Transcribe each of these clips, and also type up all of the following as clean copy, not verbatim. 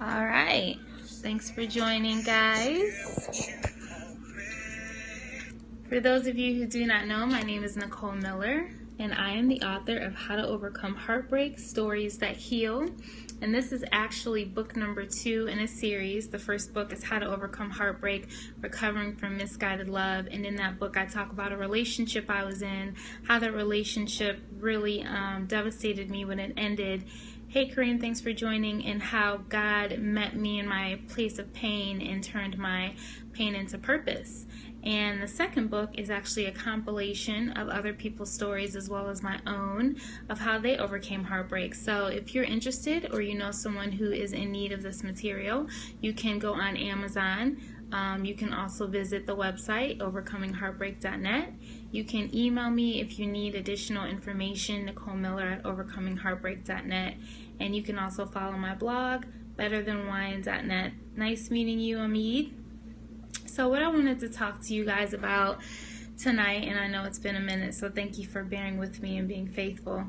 All right. Thanks for joining, guys. For those of you who do not know, my name is Nicole Miller, and I am the author of How to Overcome Heartbreak, Stories That Heal. And this is actually book number 2 in a series. The first book is How to Overcome Heartbreak, Recovering from Misguided Love. And in that book, I talk about a relationship I was in, how that relationship really devastated me when it ended. Hey, Corinne, thanks for joining, and how God met me in my place of pain and turned my pain into purpose. And the second book is actually a compilation of other people's stories as well as my own of how they overcame heartbreak. So if you're interested or you know someone who is in need of this material, you can go on Amazon. You can also visit the website, overcomingheartbreak.net. You can email me if you need additional information, Nicole Miller at overcomingheartbreak.net. And you can also follow my blog, betterthanwine.net. Nice meeting you, Amid. So what I wanted to talk to you guys about tonight, and I know it's been a minute, so thank you for bearing with me and being faithful,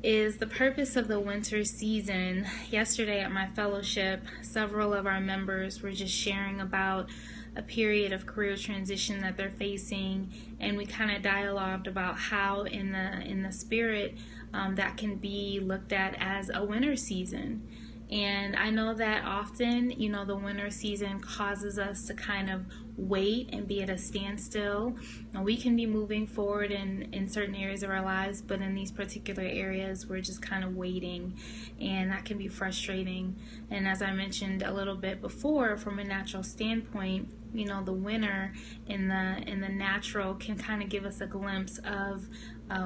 is the purpose of the winter season. Yesterday at my fellowship, several of our members were just sharing about a period of career transition that they're facing, and we kind of dialogued about how in the spirit that can be looked at as a winter season. And I know that often, the winter season causes us to kind of wait and be at a standstill. And we can be moving forward in certain areas of our lives, but in these particular areas, we're just kind of waiting, and that can be frustrating. And as I mentioned a little bit before, from a natural standpoint, the winter in the natural can kind of give us a glimpse of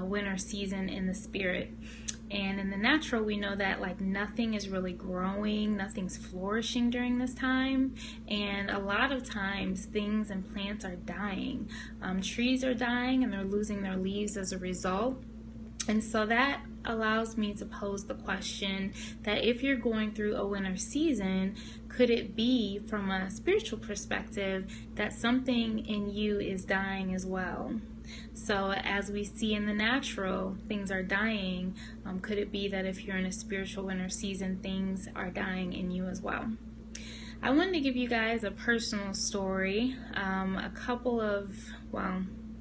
winter season in the spirit. And in the natural, we know that nothing is really growing, nothing's flourishing during this time. And a lot of times things and plants are dying. Trees are dying and they're losing their leaves as a result. And so that allows me to pose the question that if you're going through a winter season, could it be from a spiritual perspective that something in you is dying as well? So as we see in the natural, things are dying. Could it be that if you're in a spiritual winter season, things are dying in you as well? I wanted to give you guys a personal story.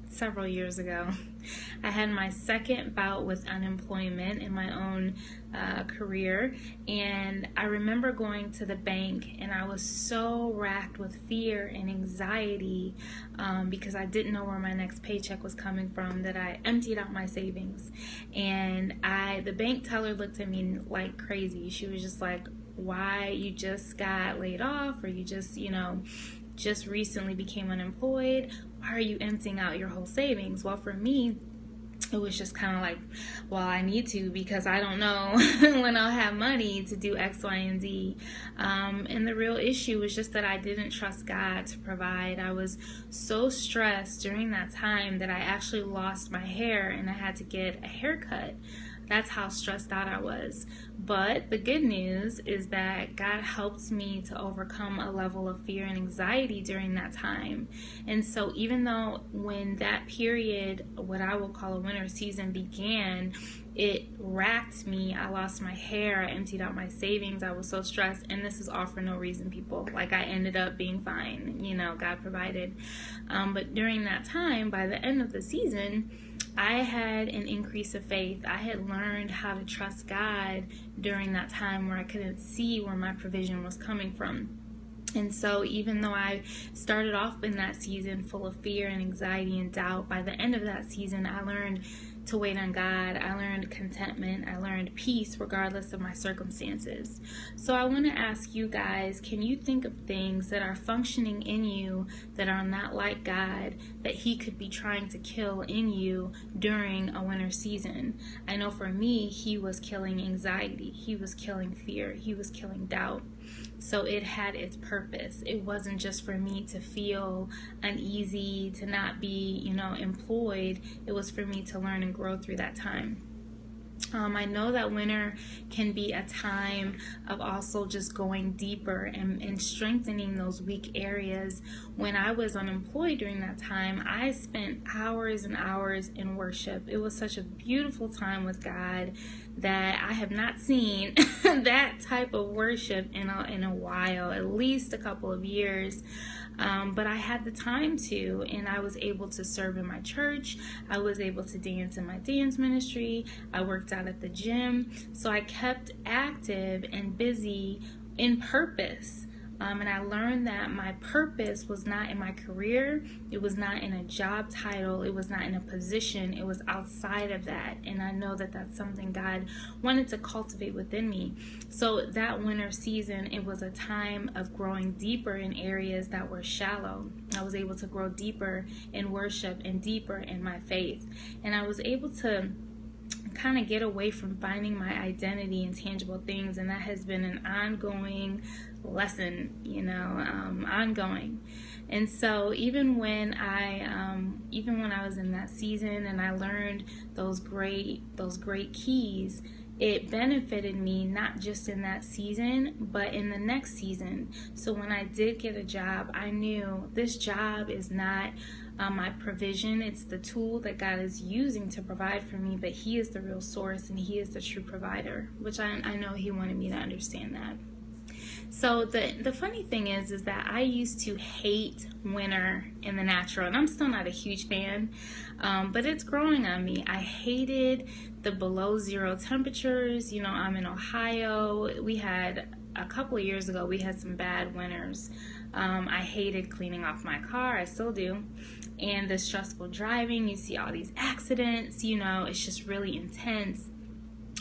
Several years ago, I had my second bout with unemployment in my own career, and I remember going to the bank, and I was so racked with fear and anxiety because I didn't know where my next paycheck was coming from, that I emptied out my savings. And the bank teller looked at me like crazy. She was just like, why, you just got laid off, or you just recently became unemployed? Why are you emptying out your whole savings? Well, for me, it was just kind of like, well, I need to, because I don't know when I'll have money to do X, Y, and Z. And the real issue was just that I didn't trust God to provide. I was so stressed during that time that I actually lost my hair and I had to get a haircut. That's how stressed out I was. But the good news is that God helped me to overcome a level of fear and anxiety during that time. And so even though when that period, what I will call a winter season, began, it racked me. I lost my hair. I emptied out my savings. I was so stressed. And this is all for no reason, people. I ended up being fine. God provided. But during that time, by the end of the season, I had an increase of faith. I had learned how to trust God during that time where I couldn't see where my provision was coming from. And so even though I started off in that season full of fear and anxiety and doubt, by the end of that season, I learned to wait on God. I learned contentment. I learned peace regardless of my circumstances. So I want to ask you guys, can you think of things that are functioning in you that are not like God, that He could be trying to kill in you during a winter season? I know for me, He was killing anxiety. He was killing fear. He was killing doubt. So it had its purpose. It wasn't just for me to feel uneasy, to not be, employed. It was for me to learn and grow through that time. I know that winter can be a time of also just going deeper and strengthening those weak areas. When I was unemployed during that time, I spent hours and hours in worship. It was such a beautiful time with God that I have not seen that type of worship in a while, at least a couple of years. But I had the time to, and I was able to serve in my church. I was able to dance in my dance ministry. I worked out at the gym. So I kept active and busy in purpose. And I learned that my purpose was not in my career. It was not in a job title. It was not in a position. It was outside of that. And I know that that's something God wanted to cultivate within me. So that winter season, it was a time of growing deeper in areas that were shallow. I was able to grow deeper in worship and deeper in my faith. And I was able to kind of get away from finding my identity in tangible things, and that has been an ongoing lesson, ongoing. And so even when I was in that season and I learned those great keys, it benefited me not just in that season, but in the next season. So when I did get a job, I knew this job is not my provision. It's the tool that God is using to provide for me, but He is the real source and He is the true provider, which I know He wanted me to understand that. So the funny thing is that I used to hate winter in the natural, and I'm still not a huge fan, but it's growing on me. I hated the below zero temperatures. I'm in Ohio. We had a couple of years ago, we had some bad winters. I hated cleaning off my car. I still do. And the stressful driving, you see all these accidents, it's just really intense.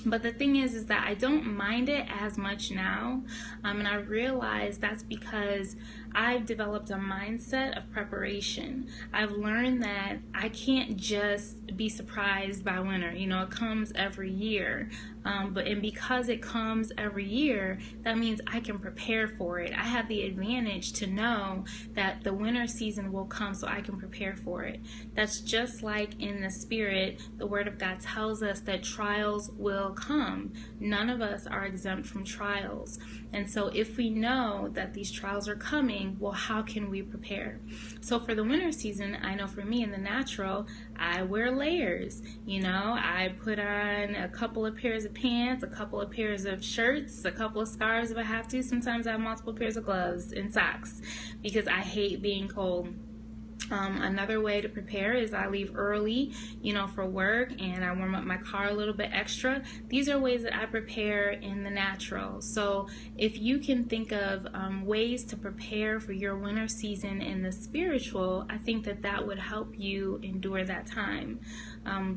But the thing is that I don't mind it as much now. And I realize that's because I've developed a mindset of preparation. I've learned that I can't just be surprised by winter. It comes every year. And because it comes every year, that means I can prepare for it. I have the advantage to know that the winter season will come, so I can prepare for it. That's just like in the Spirit, the Word of God tells us that trials will come. None of us are exempt from trials. And so if we know that these trials are coming, well, how can we prepare? So for the winter season, I know for me in the natural, I wear layers. I put on a couple of pairs of pants, a couple of pairs of shirts, a couple of scarves if I have to. Sometimes I have multiple pairs of gloves and socks because I hate being cold. Another way to prepare is I leave early, for work, and I warm up my car a little bit extra. These are ways that I prepare in the natural. So if you can think of ways to prepare for your winter season in the spiritual, I think that would help you endure that time.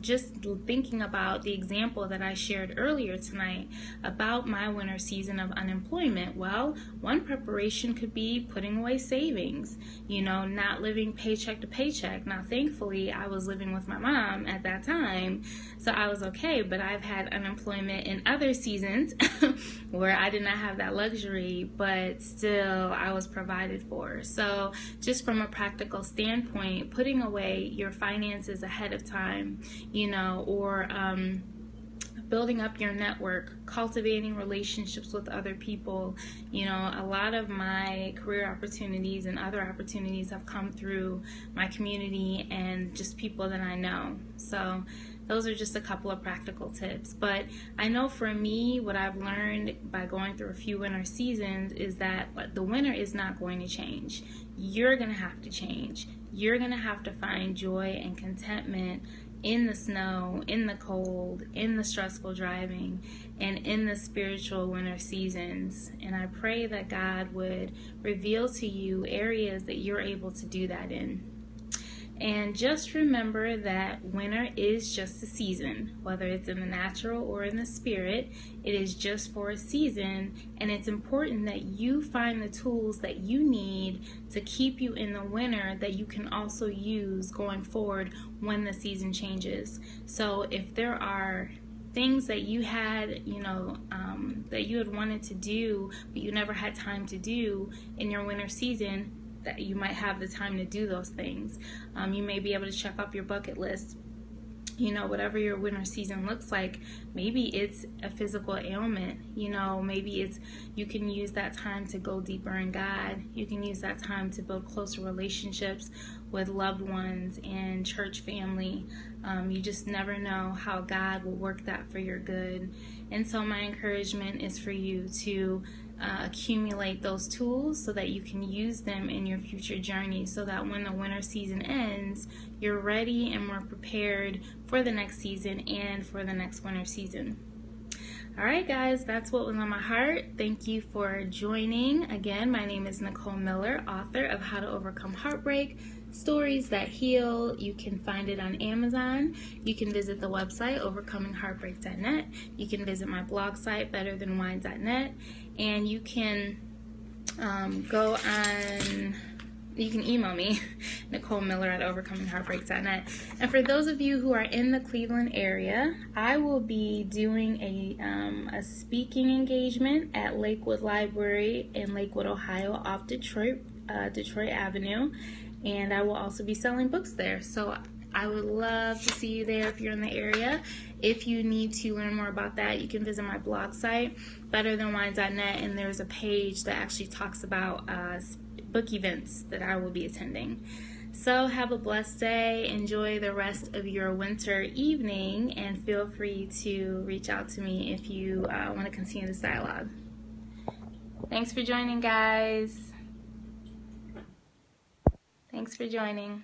Just thinking about the example that I shared earlier tonight about my winter season of unemployment. Well, one preparation could be putting away savings, not living paycheck to paycheck. Now, thankfully, I was living with my mom at that time, so I was okay, but I've had unemployment in other seasons where I did not have that luxury, but still I was provided for. So just from a practical standpoint, putting away your finances ahead of time, or building up your network, cultivating relationships with other people. A lot of my career opportunities and other opportunities have come through my community and just people that I know. So those are just a couple of practical tips. But I know for me, what I've learned by going through a few winter seasons is that the winter is not going to change. You're going to have to change. You're going to have to find joy and contentment in the snow, in the cold, in the stressful driving, and in the spiritual winter seasons. And I pray that God would reveal to you areas that you're able to do that in. And just remember that winter is just a season, whether it's in the natural or in the spirit. It is just for a season, and it's important that you find the tools that you need to keep you in the winter that you can also use going forward when the season changes. So if there are things that you had, that you had wanted to do, but you never had time to do in your winter season, that you might have the time to do those things. You may be able to check off your bucket list you know, whatever your winter season looks like. Maybe it's a physical ailment, you know, maybe it's, you can use that time to go deeper in God. You can use that time to build closer relationships with loved ones and church family. You just never know how God will work that for your good. And so my encouragement is for you to accumulate those tools so that you can use them in your future journey, so that when the winter season ends, you're ready and more prepared for the next season and for the next winter season. All right, guys, that's what was on my heart. Thank you for joining. Again, my name is Nicole Miller, author of How to Overcome Heartbreak, Stories That Heal. You can find it on Amazon. You can visit the website, overcomingheartbreak.net. You can visit my blog site, betterthanwine.net. And you can you can email me, NicoleMiller@overcomingheartbreak.net. And for those of you who are in the Cleveland area, I will be doing a speaking engagement at Lakewood Library in Lakewood, Ohio, off Detroit Avenue. And I will also be selling books there. So I would love to see you there if you're in the area. If you need to learn more about that, you can visit my blog site, betterthanwine.net, and there's a page that actually talks about book events that I will be attending. So have a blessed day. Enjoy the rest of your winter evening, and feel free to reach out to me if you want to continue this dialogue. Thanks for joining, guys. Thanks for joining.